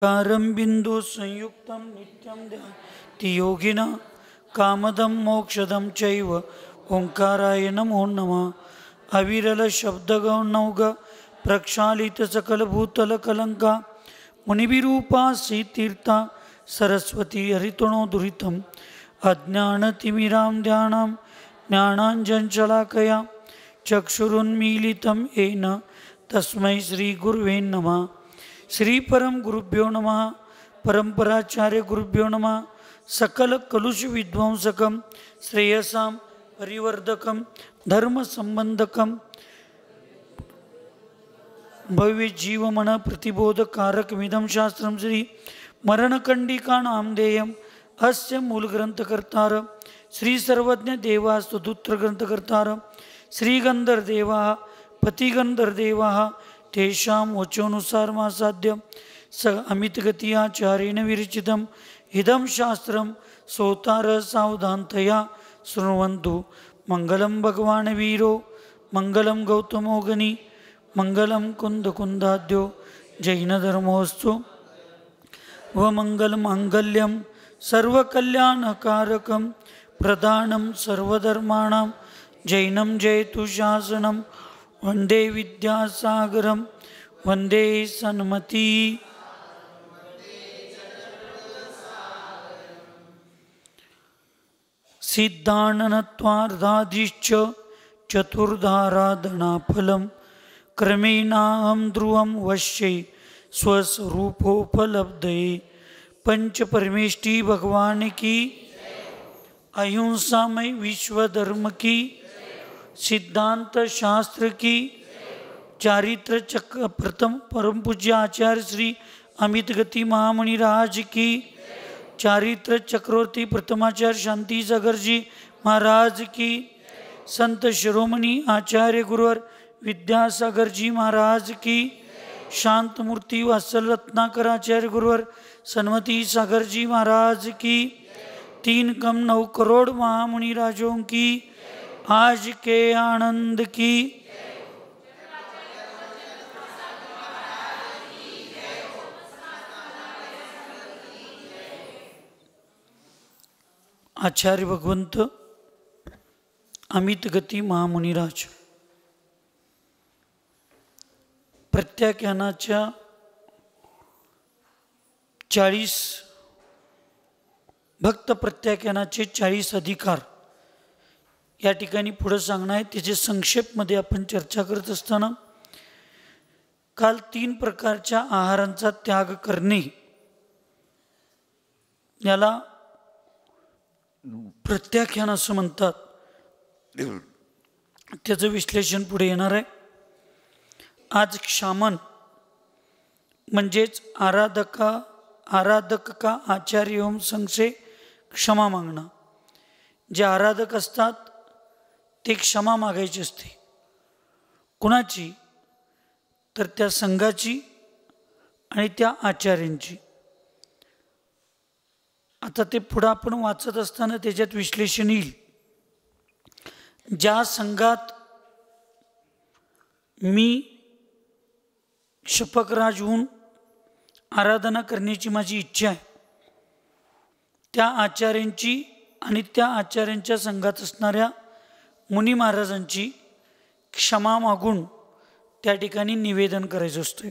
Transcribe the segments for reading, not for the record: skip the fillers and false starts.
कारं बिंदु संयुक्तं नित्यं ध्याति योगिनः कामदं मोक्षदं चैव ओंकाराय नमो नमः। अविरल शब्दगौनौग प्रक्षालित सकल भूतल कलंका मुनिविरूपा सीतीर्था सरस्वती हरितणो दुरितम् अज्ञानतिमिरां ध्यानां ज्ञानाञ्जनशलाकया चक्षुरुन्मीलितं येन तस्मै श्रीगुरुवे नमः। श्री परम गुरुभ्यो नमः। परंपराचार्य गुरुभ्यो नमः। सकल कलुष विध्वंसकम श्रेयसां परिवर्धकम धर्म संबंधकम भव्य जीवमन प्रतिबोधकारकमिदं शास्त्रं श्री मरणकंडिका नामधेयम् अस्य मूलग्रंथकर्तार श्री सर्वज्ञ देवास्तुत्र ग्रंथकर्तार श्री गंधर्देवा पतिगंधर्देवा तेषां वचोनुसार मासाद्य स अमितगत्याचार्येण विरचितम् इदं शास्त्रं सोतार सावधानतया शृण्वन्तु। मंगलं भगवान् वीरो मंगलं गौतमोगनी मंगलं कुन्दकुन्दाद्यो जैनधर्मोऽस्तु व मंगलमाङ्गल्यं सर्वकल्याणकारकं प्रदानं सर्वधर्माणां जैनं जयतु शासनं वंदे विद्यासागरं वंदे सन्मति। सिद्धाननत्वार्धादिश्च चतुर्धाराधनाफलं क्रमेणाहं ध्रुवं वश्ये स्वस्वरूपोपलब्धये। पंच परमेष्टि भगवान की, अहिंसामय विश्व धर्म की, सिद्धांत शास्त्र की, चारित्र चक्र प्रथम परम पूज्य आचार्य श्री अमित गति महामुनि राज की, चारित्र चक्रवर्ती प्रथमाचार्य शांति सागर जी महाराज की, संत शिरोमणि आचार्य गुरुवर विद्यासागर जी महाराज की, शांत मूर्ति वात्सल रत्नाकर आचार्य गुरुवर सन्मति सागर जी महाराज की, 3,9 करोड़ महामुनि राजों की आज के आनंद की। आचार्य भगवंत अमित गती महामुनिराज प्रत्याख्यानाच्या 40 भक्त प्रत्याख्यानाचे 40 अधिकार या ठिकाणी पुढे सांगणार आहे। त्याचे संक्षेपमध्ये आपण चर्चा करत असताना काल 3 प्रकारच्या आहारांचा त्याग करणे याला प्रत्याख्यान असं म्हणतात। त्याचं विश्लेषण पुढे येणार आहे। आज क्षामन म्हणजेच आराधक का आचार्य ओम संघ से क्षमा मागणं। जे आराधक असतात ते क्षमा मागायची असते। कुणाची? तर त्या संघाची आणि त्या आचार्यांची। आता ते पुढे आपण वाचत असताना त्याच्यात विश्लेषण येईल। ज्या संघात मी शपकराज होऊन आराधना करण्याची माझी इच्छा आहे, त्या आचार्यांची आणि त्या आचार्यांच्या संघात असणाऱ्या मुनी महाराजांची क्षमा मागून त्या ठिकाणी निवेदन करायचं असतं।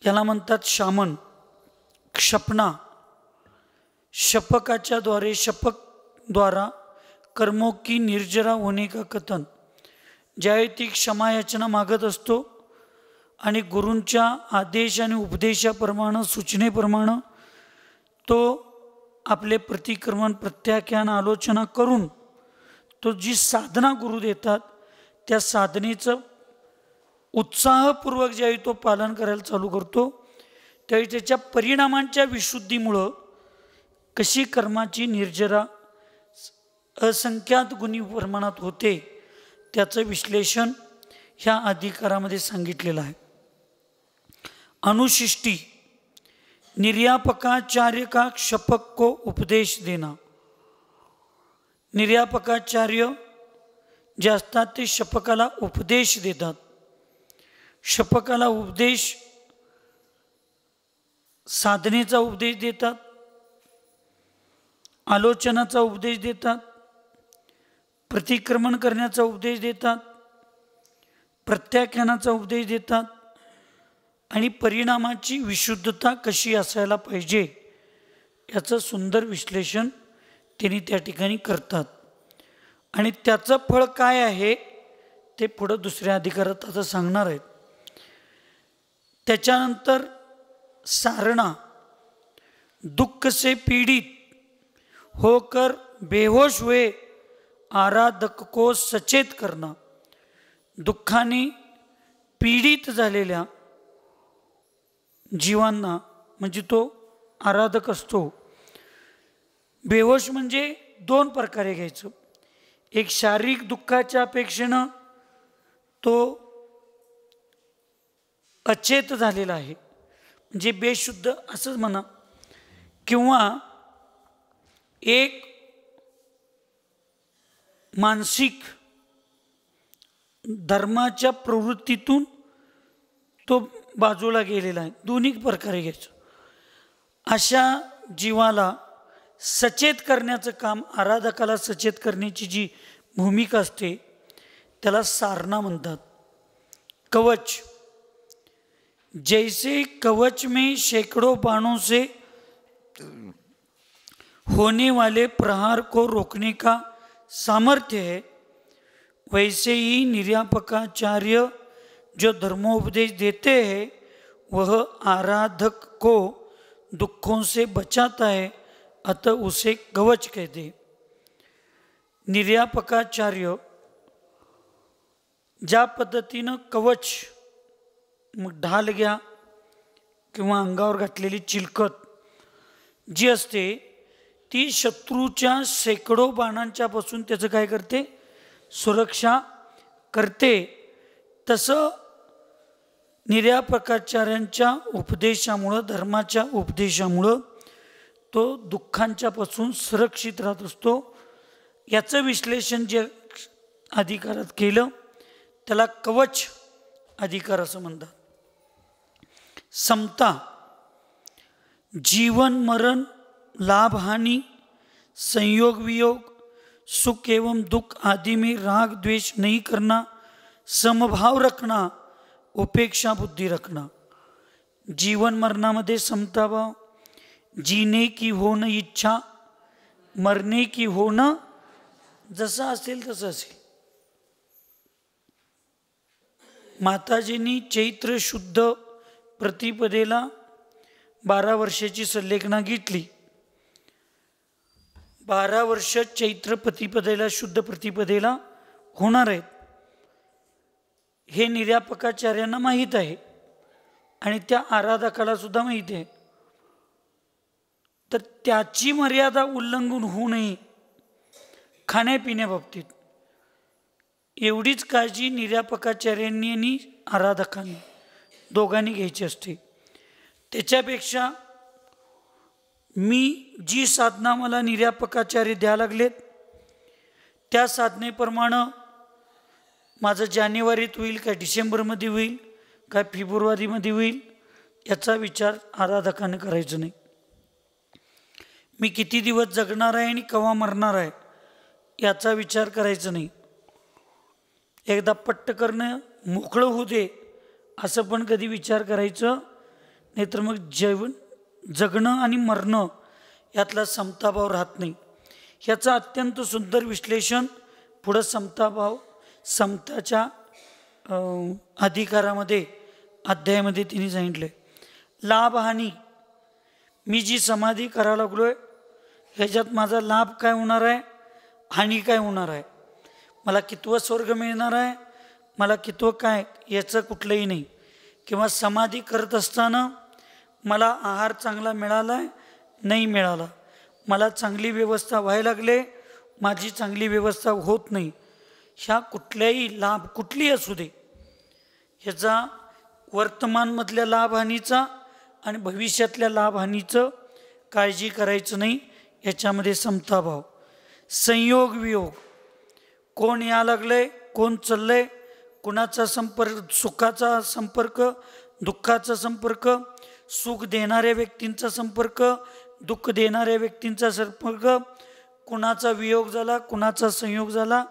याला म्हणतात शामन, क्षपना। शपकाच्या द्वारे, शपक द्वारा कर्मों की निर्जरा होने का कथन। ज्यावेळी ती क्षमा याचना मागत असतो आणि गुरूंच्या आदेश आणि उपदेशाप्रमाणे, सूचनेप्रमाणे तो आपले प्रतिक्रमण, प्रत्याख्यान, आलोचना करून तो जी साधना गुरु देतात त्या साधनेचं उत्साहपूर्वक ज्यावेळी तो पालन करायला चालू करतो त्यावेळी त्याच्या परिणामांच्या विशुद्धीमुळं कशी कर्माची निर्जरा असंख्यात गुणी प्रमाणात होते त्याचं विश्लेषण ह्या अधिकारामध्ये सांगितलेलं आहे। अनुशिष्टी, निर्यापकाचार्य का क्षपक को उपदेश देना। निर्यापकाचार्य जे असतात ते शपकाला उपदेश देतात। शपकाला उपदेश साधनेचा उपदेश देतात, आलोचनाचा उपदेश देतात, प्रतिक्रमण करण्याचा उपदेश देतात, प्रत्याख्यानाचा उपदेश देतात आणि परिणामाची विशुद्धता कशी असायला पाहिजे याचं सुंदर विश्लेषण त्यांनी त्या ठिकाणी करतात. आणि त्याचं फळ काय आहे ते पुढं दुसऱ्या अधिकारात आता सांगणार आहेत. त्याच्यानंतर सारणा, दुःख से पीडित होकर बेहोश हुए आराधक को सचेत करना. दुःखाने पीडित झालेल्या जीवांना, म्हणजे तो आराधक असतो. बेहोश म्हणजे दोन प्रकारे घ्यायचं. एक शारीरिक दुःखाच्या अपेक्षेनं तो अचेत झालेला आहे, म्हणजे बेशुद्ध असंच म्हणा, किंवा एक मानसिक धर्माच्या प्रवृत्तीतून तो बाजूला गेलेला आहे. दोन्ही प्रकारे घ्यायचं. अशा जीवाला सचेत करण्याचं काम, आराधकाला सचेत करण्याची जी भूमिका असते त्याला सारणा म्हणतात. कवच, जैसे कवच में सैकड़ों बाणों से होने वाले प्रहार को रोकने का सामर्थ्य है, वैसे ही निर्यापकाचार्य जो धर्मोपदेश देते हैं वह आराधक को दुखों से बचाता है, अतः उसे कवच कहते. निर्यापकाचार्य ज्या पद्धतीनं कवच, मग ढाल घ्या किंवा अंगावर घातलेली चिलखत जी असते ती शत्रूच्या शेकडो बाणांच्या पासून त्याचं काय करते, सुरक्षा करते. तसं निर्यापकाचार्यांच्या उपदेशामुळं, धर्माच्या उपदेशामुळं तो दुःखांच्या पासून सुरक्षित राहत असतो. याचं विश्लेषण जे अधिकारात केलं त्याला कवच अधिकार असं म्हणतात. समता, जीवन मरण, लाभ हानि, संयोग वियोग, सुख एवं दुख आदि में राग द्वेष नहीं करना, समभाव रखना, उपेक्षा बुद्धि रखना. जीवन मरणामध्ये समताभाव, जीने की होणं इच्छा, मरणे की होणं जसं असेल तसं असेल. माताजींनी चैत्र शुद्ध प्रतिपदेला 12 वर्षाची सल्लेखना घेतली. 12 वर्ष चैत्र प्रतिपदेला, शुद्ध प्रतिपदेला होणार आहेत हे निर्यापकाचार्यांना माहीत आहे आणि त्या आराधकाला सुद्धा माहीत आहे. तर त्याची मर्यादा उल्लंघन होऊ नये खाण्यापिण्याबाबतीत, एवढीच काळजी निर्यापकाचार्यांनी आणि आराधकांनी दोघांनी घ्यायची असते. त्याच्यापेक्षा मी जी साधना मला निर्यापकाचार्य द्यायला लागलेत त्या साधनेप्रमाणे माझं जानेवारीत होईल काय डिसेंबरमध्ये होईल काय फेब्रुवारीमध्ये होईल याचा विचार आराधकाने करायचा नाही. मी किती दिवस जगणार आहे आणि केव्हा मरणार आहे याचा विचार करायचा नाही. एकदा पट्ट करणं मोकळं होऊ दे असं पण कधी विचार करायचं नाहीतर मग जगणं आणि मरणं यातला समताभाव राहत नाही. ह्याचं अत्यंत सुंदर विश्लेषण पुढं समताभाव, समताच्या अधिकारामध्ये अध्यायामध्ये तिने सांगितले. लाभ हानी, मी जी समाधी करायला लागलोय ह्याच्यात माझा लाभ काय होणार आहे, हानी काय होणार आहे, मला कितवं स्वर्ग मिळणार आहे, मला कितवं काय याचं कुठलंही नाही. किंवा समाधी करत असताना मला आहार चांगला मिळाला आहे नाही मिळाला, मला चांगली व्यवस्था व्हायला लागले, माझी चांगली व्यवस्था होत नाही, ह्या कुठल्याही लाभ कुठली असू दे ह्याचा वर्तमानमधल्या लाभहानीचा आणि भविष्यातल्या लाभहानीचं काळजी करायचं नाही. याच्यामध्ये समताभाव. संयोग वियोग, कोण या लागलंय, कोण चाललंय, कुणाचा संपर्क, सुखाचा संपर्क, दुःखाचा संपर्क, सुख देणाऱ्या व्यक्तींचा संपर्क, दुःख देणाऱ्या व्यक्तींचा संपर्क, कुणाचा वियोग झाला कुणाचा संयोग झाला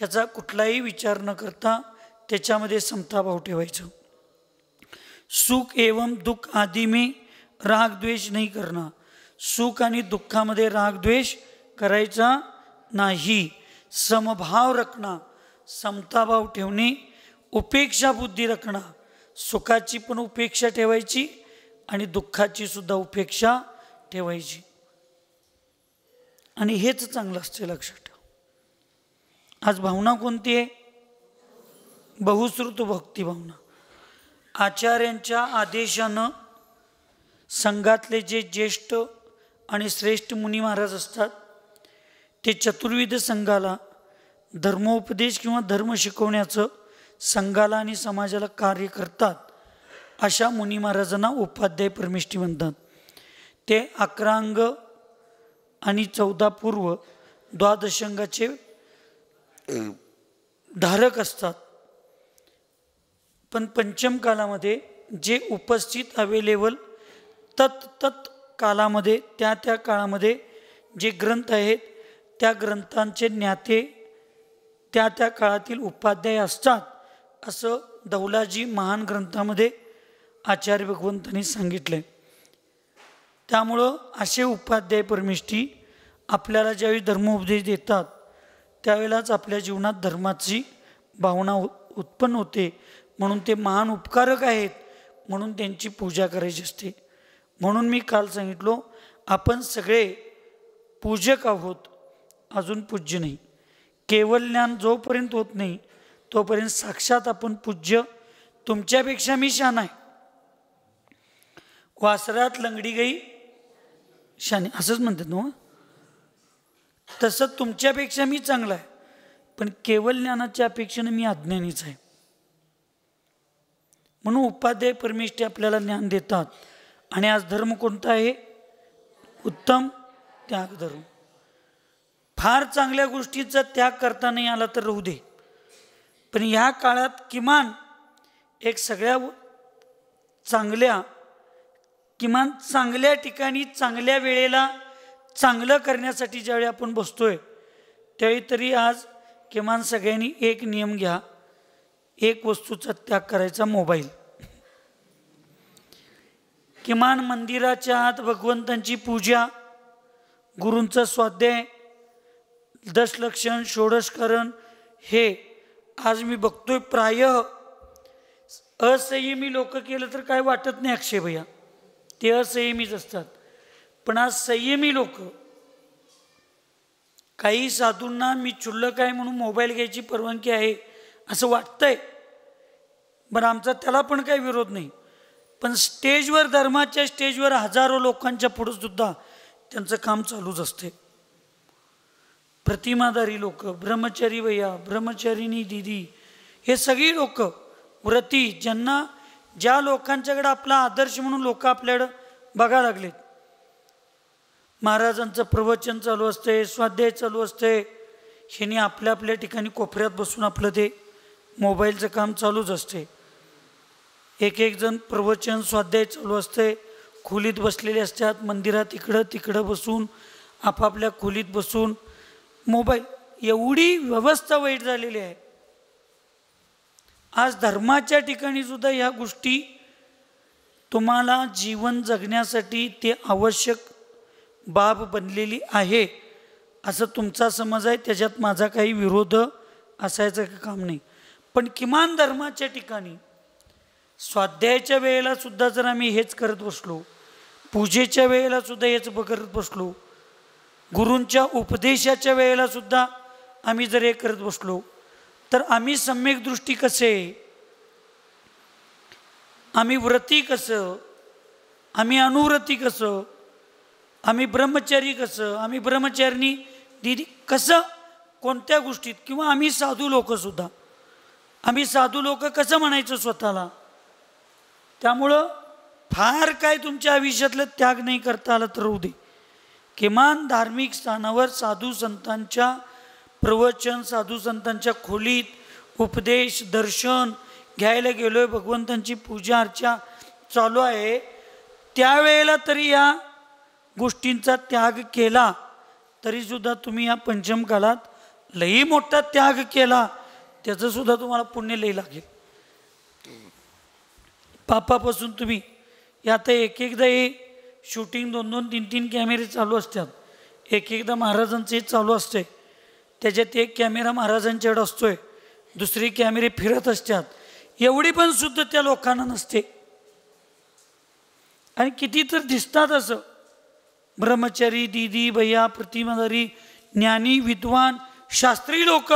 याचा कुठलाही विचार न करता त्याच्यामध्ये समताभाव ठेवायचं. सुख एवं दुःख आदि में राग द्वेष नाही करना. सुख आणि दुःखामध्ये राग द्वेष करायचा नाही. समभाव रखना, समताभाव ठेवणे, उपेक्षा बुद्धी रखना. सुखाची पण उपेक्षा ठेवायची आणि दुःखाची सुद्धा उपेक्षा ठेवायची. आणि हेच चांगलं असते, लक्षात ठेवा. आज भावना कोणती आहे? बहुश्रुत भक्ती भावना. आचार्यांच्या आदेशानं संघातले जे ज्येष्ठ आणि श्रेष्ठ मुनी महाराज असतात ते चतुर्विध संघाला धर्मोपदेश किंवा धर्म शिकवण्याचं संघाला आणि समाजाला कार्य करतात. अशा मुनी महाराजांना उपाध्याय परमेष्ठी म्हणतात. ते 11 अंग आणि 14 पूर्व द्वादशांगाचे धारक असतात. पण पंचम कालामध्ये जे उपस्थित अवेलेबल तत् कालामध्ये त्या काळामध्ये जे ग्रंथ आहेत त्या ग्रंथांचे ज्ञाते त्या काळातील उपाध्याय असतात, असं दौलाजी महान ग्रंथामध्ये आचार्य भगवंतांनी सांगितलंय. त्यामुळं असे उपाध्याय परमेष्ठी आपल्याला ज्यावेळी धर्मोपदेश देतात त्यावेळेलाच आपल्या जीवनात धर्माची भावना उत्पन्न होते. म्हणून ते महान उपकारक आहेत, म्हणून त्यांची पूजा करायची असते. म्हणून मी काल सांगितलो, आपण सगळे पूजक आहोत, अजून पूज्य नाही. केवळ ज्ञान जोपर्यंत होत नाही तोपर्यंत साक्षात आपण पूज्य. तुमच्यापेक्षा मी शान आहे. वासरात लंगडी गई शाने असंच म्हणतात ना. तसं तुमच्यापेक्षा मी चांगला आहे, पण केवळ ज्ञानाच्या अपेक्षेनं मी अज्ञानीच आहे. म्हणून उपाध्याय परमेष्ठी आपल्याला ज्ञान देतात. आणि आज धर्म कोणता आहे? उत्तम त्याग धर्म. फार चांगल्या गोष्टीचा त्याग करता नाही आला तर राहू दे, पण ह्या काळात किमान एक सगळ्या चांगल्या ठिकाणी चांगल्या वेळेला चांगलं करण्यासाठी ज्यावेळी आपण बसतोय त्यावेळी तरी आज किमान सगळ्यांनी एक नियम घ्या. एक वस्तूचा त्याग करायचा, मोबाईल. किमान मंदिराच्या आत भगवंतांची पूजा, गुरूंचा स्वाध्याय, दशलक्षण, षोडशकरण, हे आज मी बघतोय प्रायः असंयमी लोक केलं तर काय वाटत नाही अक्षय भैया, ते असंयमीच असतात. पण आज संयमी लोक, काही साधूंना मी क्षुल्लक आहे म्हणून मोबाईल घ्यायची परवानगी आहे असं वाटतंय. बरं, आमचा त्याला पण काही विरोध नाही, पण स्टेजवर, धर्माच्या स्टेजवर हजारो लोकांच्या पुढे सुद्धा त्यांचं काम चालूच असते. प्रतिमाधारी लोक, ब्रह्मचारी भैया, ब्रह्मचारिणी दीदी, हे सगळी लोक व्रती, ज्या लोकांच्याकडे आपला आदर्श म्हणून लोक आपल्याकडं बघा लागलेत. महाराजांचं प्रवचन चालू असते, स्वाध्याय चालू असते, ह्यानी आपल्या आपल्या ठिकाणी कोपऱ्यात बसून आपलं ते मोबाईलचं काम चालूच असते. एक जण प्रवचन स्वाध्याय चालू असते, खोलीत बसलेले असतात, मंदिरात इकडं तिकडं बसून आपापल्या खोलीत बसून मोबाईल. एवढी व्यवस्था वाईट झालेली आहे. आज धर्माच्या ठिकाणी सुद्धा ह्या गोष्टी तुम्हाला जीवन जगण्यासाठी ते आवश्यक बाब बनलेली आहे असं तुमचा समज आहे. त्याच्यात माझा काही विरोध असायचं काम नाही. पण किमान धर्माच्या ठिकाणी स्वाध्यायाच्या वेळेला सुद्धा जर आम्ही हेच करत बसलो, पूजेच्या वेळेला सुद्धा हेच करत बसलो, गुरूंच्या उपदेशाच्या वेळेला सुद्धा आम्ही जर हे करत बसलो, तर आम्ही सम्यक दृष्टी कसे, आम्ही व्रती कसं, आम्ही अनुव्रती कसं, आम्ही ब्रह्मचारी कसं, आम्ही ब्रह्मचारिणी दीदी कसं, कोणत्या गोष्टीत, किंवा आम्ही साधू लोक सुद्धा, आम्ही साधू लोक कसं म्हणायचं स्वतःला. त्यामुळं फार काय तुमच्या आयुष्यातलं त्याग नाही करता आलं तर राहू दे. किमान धार्मिक स्थानावर साधू संतांच्या प्रवचन, साधू संतांच्या खोलीत उपदेश, दर्शन घ्यायला गेलोय, भगवंतांची पूजा अर्चा चालू आहे, त्यावेळेला तरी या गोष्टींचा त्याग केला तरीसुद्धा तुम्ही या पंचम काळात लई मोठा त्याग केला त्याचं सुद्धा तुम्हाला पुण्य लई लागेल. पापापासून तुम्ही आता एकदा हे शूटिंग 2-2, 3-3 कॅमेरे चालू असतात. एकदा महाराजांचे चालू असते, त्याच्यात एक कॅमेरा महाराजांच्याकडे असतोय, दुसरे कॅमेरे फिरत असतात. एवढी पण सुद्धा त्या लोकांना नसते. आणि किती तर दिसतात असं ब्रह्मचारी, दीदी, भैया, प्रतिमाधारी, ज्ञानी, विद्वान, शास्त्री लोक.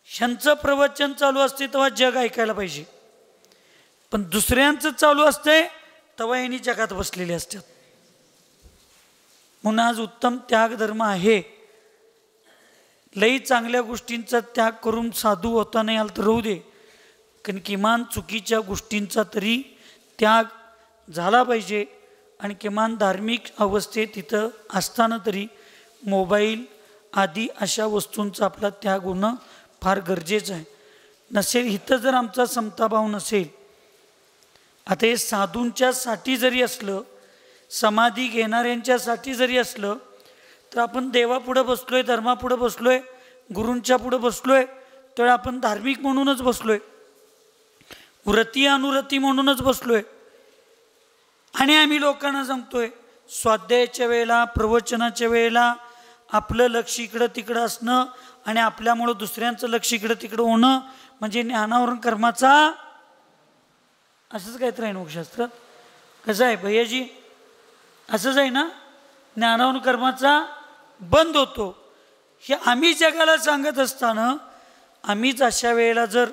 ह्यांचं प्रवचन चालू असते तेव्हा जग ऐकायला पाहिजे, पण दुसऱ्यांचं चालू असते तेव्हा यांनी जगात बसलेले असतात. म्हणून आज उत्तम त्याग धर्म आहे. लई चांगल्या गोष्टींचा त्याग करून साधू होता नाही आलं तर राहू दे, कारण किमान चुकीच्या गोष्टींचा तरी त्याग झाला पाहिजे. आणि किमान धार्मिक अवस्थेत तिथं असताना तरी मोबाईल आदी अशा वस्तूंचा आपला त्याग होणं फार गरजेचं आहे. नसेल इथं जर आमचा समताभाव नसेल, आता हे साधूंच्यासाठी जरी असलं, समाधी घेणाऱ्यांच्यासाठी जरी असलं, तर आपण देवापुढं बसलोय, धर्मापुढं बसलोय, गुरूंच्या पुढं बसलोय, तर आपण धार्मिक म्हणूनच बसलोय, व्रती अनुरती म्हणूनच बसलोय. आणि आम्ही लोकांना सांगतोय स्वाध्यायाच्या वेळेला, प्रवचनाच्या वेळेला आपलं लक्ष इकडं तिकडं असणं आणि आपल्यामुळं दुसऱ्यांचं लक्ष इकडं तिकडं होणं म्हणजे ज्ञानावरून कर्माचा असंच काहीतरी आहे नोकशास्त्रात. कसं आहे भैयाजी? असंच आहे ना, ज्ञानावरून कर्माचा बंद होतो. हे आम्ही जगाला सांगत असताना आम्हीच अशा वेळेला जर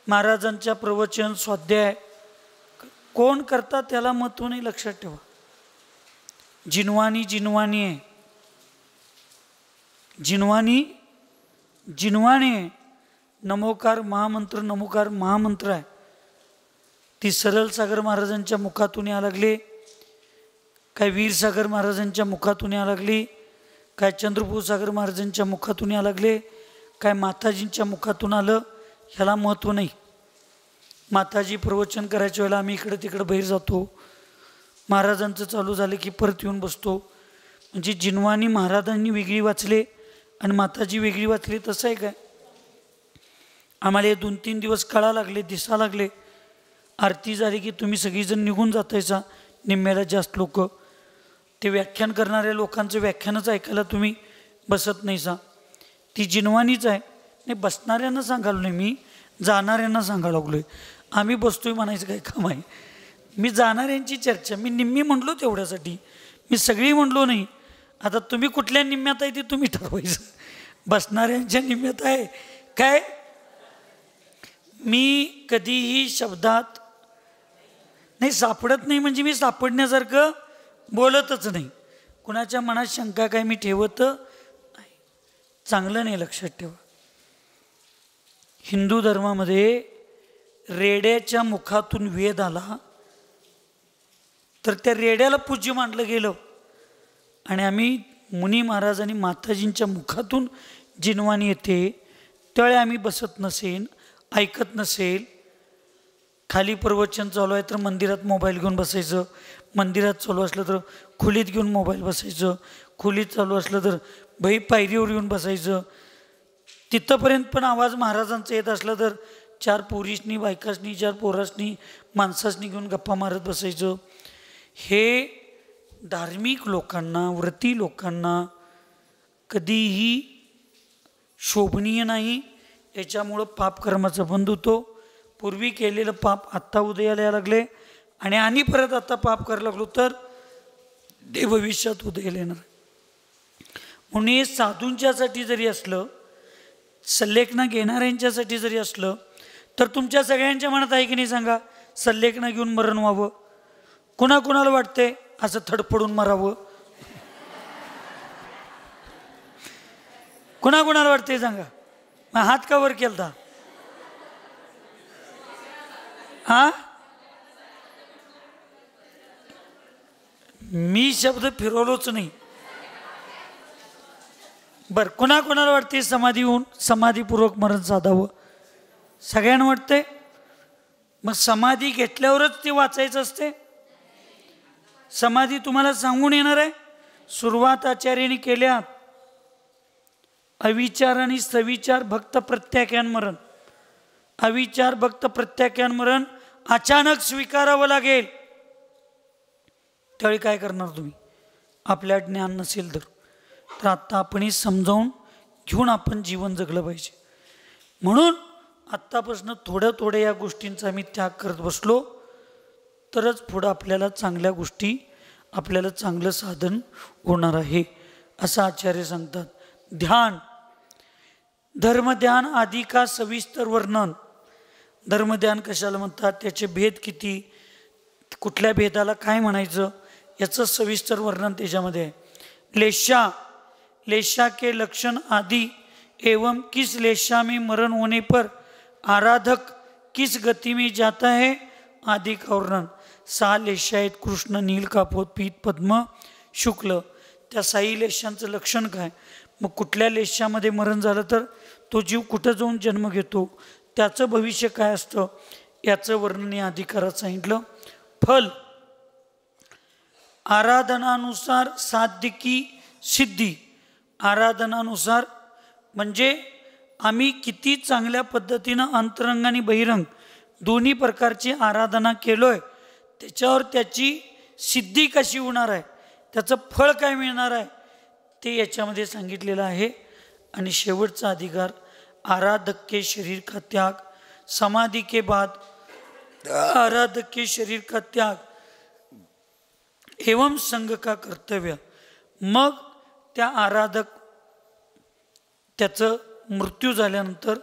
महाराजांच्या प्रवचन स्वाध्याय कोण करतात त्याला महत्त्व नाही, लक्षात ठेवा. जिनवानी जिनवानी आहे, जिनवानी जिनवाणी आहे. नमोकार महामंत्र, नमोकार महामंत्र आहे. ती सरळ सागर महाराजांच्या मुखातून या लागली, काय वीरसागर महाराजांच्या मुखातून या लागली, काय चंद्रपूर सागर महाराजांच्या मुखातून या लागले, काय माताजींच्या मुखातून आलं, ह्याला महत्त्व नाही. माताजी प्रवचन करायच्या वेळेला आम्ही इकडं तिकडं बाहेर जातो, महाराजांचं चालू झालं की परत येऊन बसतो. म्हणजे जिनवानी महाराजांनी वेगळी वाचले आणि माताजी वेगळी वाचली, तसं आहे काय? आम्हाला हे 2-3 दिवस कळा लागले, दिसा लागले. आरती झाली की तुम्ही सगळीजण निघून जातायचा, निम्म्याला जास्त लोक. ते व्याख्यान करणाऱ्या लोकांचं व्याख्यानच ऐकायला तुम्ही बसत नाही सा. ती जिनवानीच आहे. नाही, बसणाऱ्यांना सांगालो नाही मी, जाणाऱ्यांना सांगायला लागलो आहे. आम्ही बसतोय म्हणायचं काय काम आहे? मी जाणाऱ्यांची चर्चा, मी निम्मी म्हणलो तेवढ्यासाठी, मी सगळी म्हणलो नाही. आता तुम्ही कुठल्या निम्म्यात आहे ते तुम्ही ठरवायचं. बसणाऱ्यांच्या निम्म्यात आहे काय? मी कधीही शब्दात नाही सापडत नाही, म्हणजे मी सापडण्यासारखं बोलतच नाही. कुणाच्या मनात शंका काय मी ठेवत नाही, चांगलं नाही, लक्षात ठेवा. हिंदू धर्मामध्ये रेड्याच्या मुखातून वेद आला तर त्या रेड्याला पूज्य मानलं गेलं. आणि आम्ही मुनी महाराज आणि माताजींच्या मुखातून जिनवाणी येते त्यावेळी आम्ही बसत नसेल, ऐकत नसेल. खाली प्रवचन चालू आहे तर मंदिरात मोबाईल घेऊन बसायचं, मंदिरात चालू असलं तर खोलीत घेऊन मोबाईल बसायचं, खोलीत चालू असलं तर पायरीवर येऊन बसायचं. तिथंपर्यंत पण आवाज महाराजांचा येत असला तर 4 पोरीसनी, बायकासनी, 4 पोरासनी, माणसासनी घेऊन गप्पा मारत बसायचं. हे धार्मिक लोकांना, व्रती लोकांना कधीही शोभनीय नाही. याच्यामुळं पापकर्माचा बंद होतो. पूर्वी केलेलं पाप आत्ता उदयाला यायला लागले आणि परत आता पाप करायला लागलो तर ते भविष्यात उदयाला येणार. म्हणून हे साधूंच्यासाठी जरी असलं, सल्लेखना घेणाऱ्यांच्यासाठी जरी असलं तर तुमच्या सगळ्यांच्या मनात आहे की नाही सांगा? सल्लेखना घेऊन मरण व्हावं. कुणाकुणाला वाटतंय असं थडपडून मरावं? कुणाकुणाला वाटतंय सांगा? मग हात का वर केलता? हा, मी शब्द फिरवलोच नाही. बर, कुणाकुणाला वाटते समाधी होऊन समाधीपूर्वक मरण साधावं? सगळ्यांना वाटतंय. मग समाधी घेतल्यावरच ते वाचायचं असते? समाधी तुम्हाला सांगून येणार आहे. सुरुवात आचार्याने केल्या. अविचार आणि सविचार भक्त प्रत्याख्यान मरण. अविचार भक्त प्रत्याख्यान मरण अचानक स्वीकारावं लागेल. त्यावेळी काय करणार तुम्ही? आपल्या ज्ञान नसेल तर आत्ता आपण समजावून घेऊन आपण जीवन जगलं पाहिजे. म्हणून आत्तापासून थोड्या या गोष्टींचा आम्ही त्याग करत बसलो तरच पुढं आपल्याला चांगल्या गोष्टी, आपल्याला चांगलं साधन होणार आहे असं आचार्य सांगतात. ध्यान, धर्मध्यान आधी का सविस्तर वर्णन. धर्मध्यान कशाला म्हणतात, त्याचे भेद किती, कुठल्या भेदाला काय म्हणायचं याचं सविस्तर वर्णन त्याच्यामध्ये आहे. लेशा, लेशा के लक्षण आदि एवं किस लेशा में मरण होने पर आराधक किस गति में जाता है आदि का वर्णन. 6 लेशा आहेत, कृष्ण, नील, कापोत, पीत, पद्म, शुक्ल. त्या 6 लेशांचं लक्षण काय, मग कुठल्या लेशामध्ये मरण झालं तर तो जीव कुठं जाऊन जन्म घेतो, त्याचं भविष्य काय असतं याचं वर्णन या अधिकारात सांगितलं. फल, आराधनानुसार साध्य की सिद्धी. आराधनानुसार म्हणजे आम्ही किती चांगल्या पद्धतीनं अंतरंग आणि बहिरंग दोन्ही प्रकारची आराधना केलोय त्याच्यावर त्याची सिद्धी कशी होणार आहे, त्याचं फळ काय मिळणार आहे ते याच्यामध्ये सांगितलेलं आहे. आणि शेवटचा अधिकार, आराधक के शरीर का त्याग. समाधि के बाद आराधक के शरीर का त्याग एवं संघ का कर्तव्य. मग त्या आराधक त्याचं मृत्यू झाल्यानंतर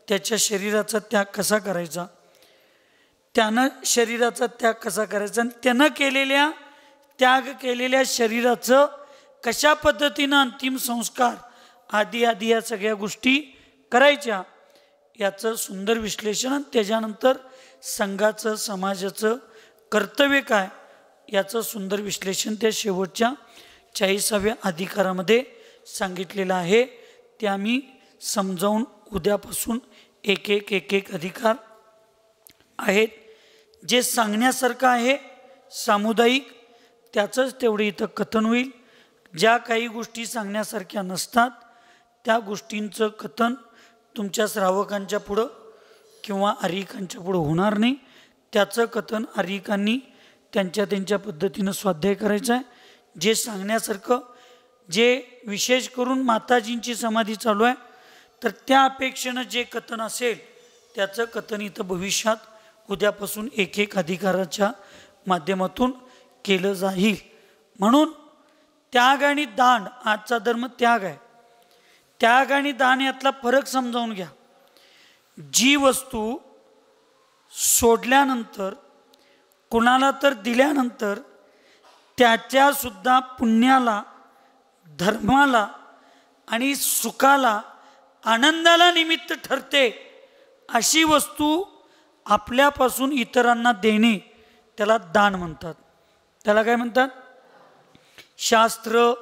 त्याच्या शरीराचा त्याग कसा करायचा, त्यानं शरीराचा त्याग कसा करायचा आणि त्यानं त्याग केलेल्या शरीराचं कशा पद्धतीनं अंतिम संस्कार आदी या सगळ्या गोष्टी करायच्या याचं सुंदर विश्लेषण. आणि त्याच्यानंतर संघाचं, समाजाचं कर्तव्य काय याचं सुंदर विश्लेषण त्या शेवटच्या 40व्या अधिकारामध्ये सांगितलेलं आहे. ते आम्ही समजावून उद्यापासून एक अधिकार आहेत जे सांगण्यासारखं आहे सामुदायिक, त्याचंच तेवढे इथं कथन होईल. ज्या काही गोष्टी सांगण्यासारख्या नसतात त्या गोष्टींचं कथन तुमच्या श्रावकांच्या पुढं किंवा आर्यिकांच्या पुढं होणार नाही. त्याचं कथन आर्यिकांनी त्यांच्या पद्धतीनं स्वाध्याय करायचं आहे. जे सांगण्यासारखं, जे विशेष करून माताजींची समाधी चालू आहे तर त्या अपेक्षेनं जे कथन असेल त्याचं कथन इथं भविष्यात उद्यापासून एक अधिकाराच्या माध्यमातून केलं जाईल. म्हणून त्याग आणि दान, आजचा धर्म त्याग आहे. त्याग आणि दान यातला फरक समजावून घ्या. जी वस्तू सोडल्यानंतर, कुणाला तर दिल्यानंतर त्याच्या सुद्धा पुण्याला, धर्माला आणि सुखाला, आनंदाला निमित्त ठरते अशी वस्तू आपल्यापासून इतरांना देणे त्याला दान म्हणतात. त्याला काय म्हणतात? शास्त्र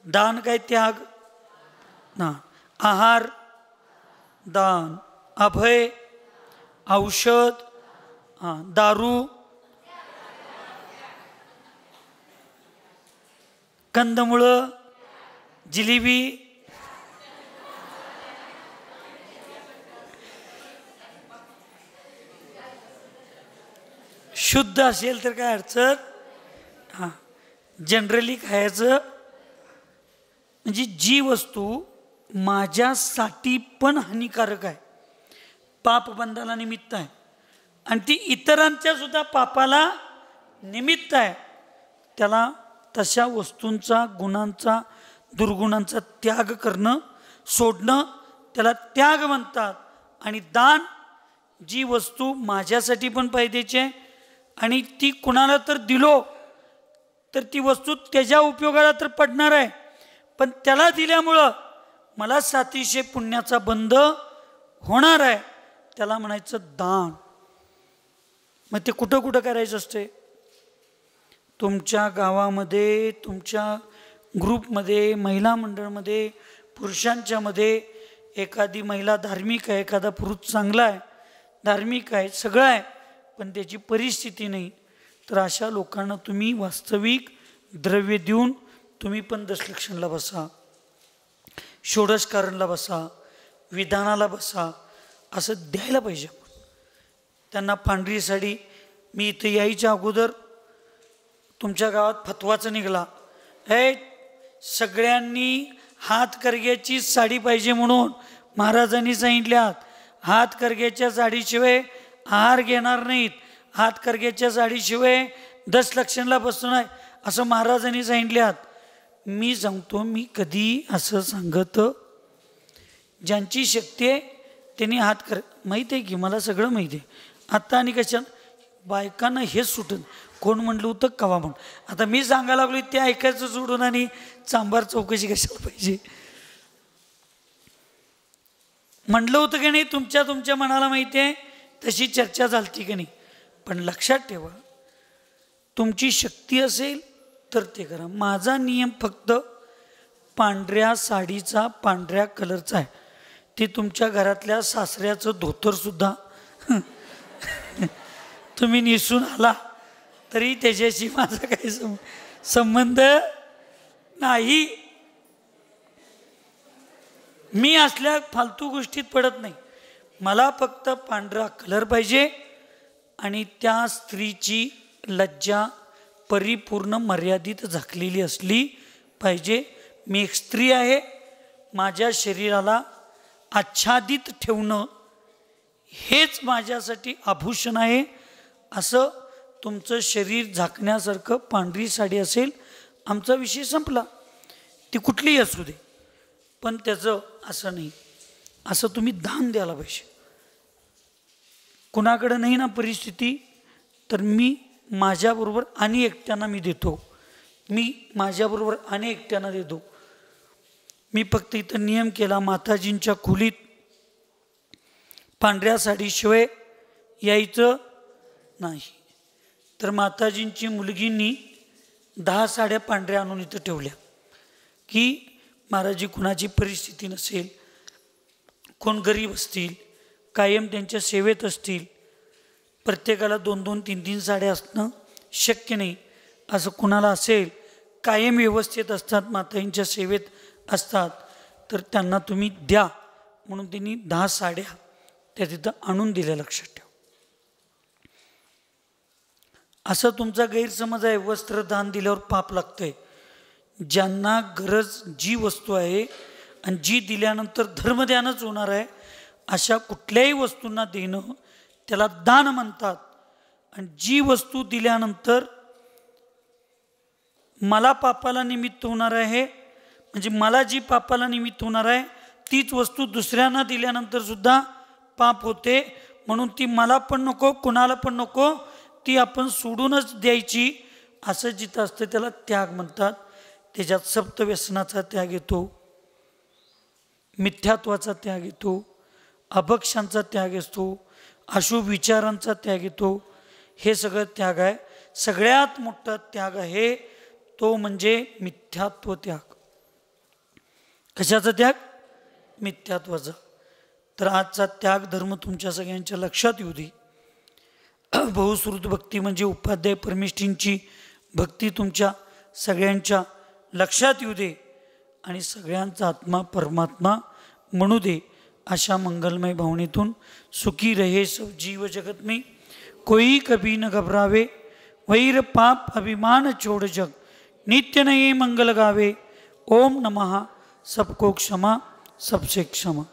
दान काय? त्याग ना. आहार दान, अभय, औषध, दारू, कंदमुळं, जिलेबी, शुद्ध असेल तर काय अडचण. जनरली खायचं. म्हणजे जी वस्तू माझ्यासाठी पण हानिकारक आहे, पापबंधाला निमित्त आहे आणि ती इतरांच्या सुद्धा पापाला निमित्त आहे, त्याला तशा वस्तूंचा, गुणांचा, दुर्गुणांचा त्याग करणं, सोडणं त्याला त्याग म्हणतात. आणि दान, जी वस्तू माझ्यासाठी पण फायद्याची आहे आणि ती कुणाला तर दिलो तर ती वस्तू त्याच्या उपयोगाला तर पडणार आहे, पण त्याला दिल्यामुळं मला सातिशय पुण्याचा बंध होणार आहे, त्याला म्हणायचं दान. मग ते कुठं कुठं करायचं असते? तुमच्या गावामध्ये, तुमच्या ग्रुपमध्ये, महिला मंडळमध्ये, पुरुषांच्यामध्ये एखादी महिला धार्मिक आहे, एखादा पुरुष चांगला आहे, धार्मिक आहे, सगळं आहे, पण त्याची परिस्थिती नाही, तर अशा लोकांना तुम्ही वास्तविक द्रव्य देऊन तुम्ही पण दशलक्षणला बसा, षोडशकारणला बसा, विधानाला बसा, असं द्यायला पाहिजे. त्यांना पांढरी साडी, मी इथं यायच्या अगोदर तुमच्या गावात फतवाच निघाला, हे सगळ्यांनी हातकर्ग्याची साडी पाहिजे म्हणून महाराजांनी सांगितल्यात. हातकर्ग्याच्या साडीशिवाय आहार घेणार नाहीत, हातकर्ग्याच्या साडीशिवाय दशलक्षणला बसू नये असं महाराजांनी सांगितल्यात. मी सांगतो, मी कधी असं सांगत, ज्यांची शक्ती आहे त्यांनी हात कर, माहीत आहे की मला सगळं माहिती आहे. आत्ता आणि कशा बायकांना हेच सुटत, कोण म्हणलं होतं कवा म्हण, आता मी सांगायला लागलो ते ऐकायचं सोडून आणि चांबार चौकशी कशाला पाहिजे. म्हणलं होतं की नाही, तुमच्या मनाला माहिती आहे तशी चर्चा झालती की नाही. पण लक्षात ठेवा, तुमची शक्ती असेल तर ते करा. माझा नियम फक्त पांढऱ्या साडीचा, पांढऱ्या कलरचा आहे. ते तुमच्या घरातल्या सासऱ्याचं धोतरसुद्धा तुम्ही निसून आला तरी त्याच्याशी माझा काही संबंध नाही. मी असल्या फालतू गोष्टीत पडत नाही. मला फक्त पांढरा कलर पाहिजे आणि त्या स्त्रीची लज्जा परिपूर्ण मर्यादित झाकलेली असली पाहिजे. मी एक स्त्री आहे, माझ्या शरीराला आच्छादित ठेवणं हेच माझ्यासाठी आभूषण आहे. असं तुमचं शरीर झाकण्यासारखं पांढरी साडी असेल, आमचा विषय संपला. ती कुठलीही असू दे, पण त्याचं असं नाही. असं तुम्ही दान द्यायला पाहिजे. कुणाकडं नाही ना परिस्थिती, तर मी माझ्याबरोबर आणि एकट्यांना मी देतो, मी माझ्याबरोबर आणि एकट्यांना देतो. मी फक्त इथं नियम केला, माताजींच्या खोलीत पांढऱ्या साडीशिवाय यायचं नाही. तर माताजींची मुलगींनी 10 साड्या पांढऱ्या आणून इथं ठेवल्या की महाराजी कुणाची परिस्थिती नसेल, कोण गरीब असतील, कायम त्यांच्या सेवेत असतील, प्रत्येकाला 2-2, 3-3 साड्या असणं शक्य नाही. असं कुणाला असेल, कायम व्यवस्थित असतात, माताजींच्या सेवेत असतात, तर त्यांना तुम्ही द्या. म्हणून त्यांनी 10 साड्या त्या तिथं आणून दिल्या. लक्षात ठेवा. असं तुमचा गैरसमज आहे, वस्त्रदान दिल्यावर पाप लागतंय. ज्यांना गरज जी वस्तू आहे आणि जी दिल्यानंतर धर्मदानच होणार आहे, अशा कुठल्याही वस्तूंना देणं त्याला दान म्हणतात. आणि जी वस्तू दिल्यानंतर मला पापाला निमित्त होणार आहे, म्हणजे मला जी पापाला निमित्त होणार आहे तीच वस्तू दुसऱ्यांना दिल्यानंतर सुद्धा पाप होते. म्हणून ती मला पण नको, कुणाला पण नको, ती आपण सोडूनच द्यायची. असं जिथं असतं त्याला त्याग म्हणतात. त्याच्यात सप्तव्यसनाचा त्याग येतो, मिथ्यात्वाचा त्याग येतो, अभक्षांचा त्याग येतो, अशुभ विचारांचा त्याग येतो. हे सगळं त्याग आहे. सगळ्यात मोठा त्याग आहे तो म्हणजे मिथ्यात्व त्याग. कशाचा त्याग? मिथ्यात्वाचा. तर आजचा त्याग धर्म तुमच्या सगळ्यांच्या लक्षात येऊ दे. बहुश्रुत भक्ती म्हणजे उपाध्याय परमेष्ठींची भक्ती तुमच्या सगळ्यांच्या लक्षात येऊ दे आणि सगळ्यांचा आत्मा परमात्मा म्हणू दे. अशा मंगलमय भावनेतून सुखी रहे सब जीव जगत में, कोई कभी न घबरावे, वैर पाप अभिमान छोड़ जग, नित्य नये मंगल गावे. ओम नमः. सबको क्षमा, सबसे क्षमा.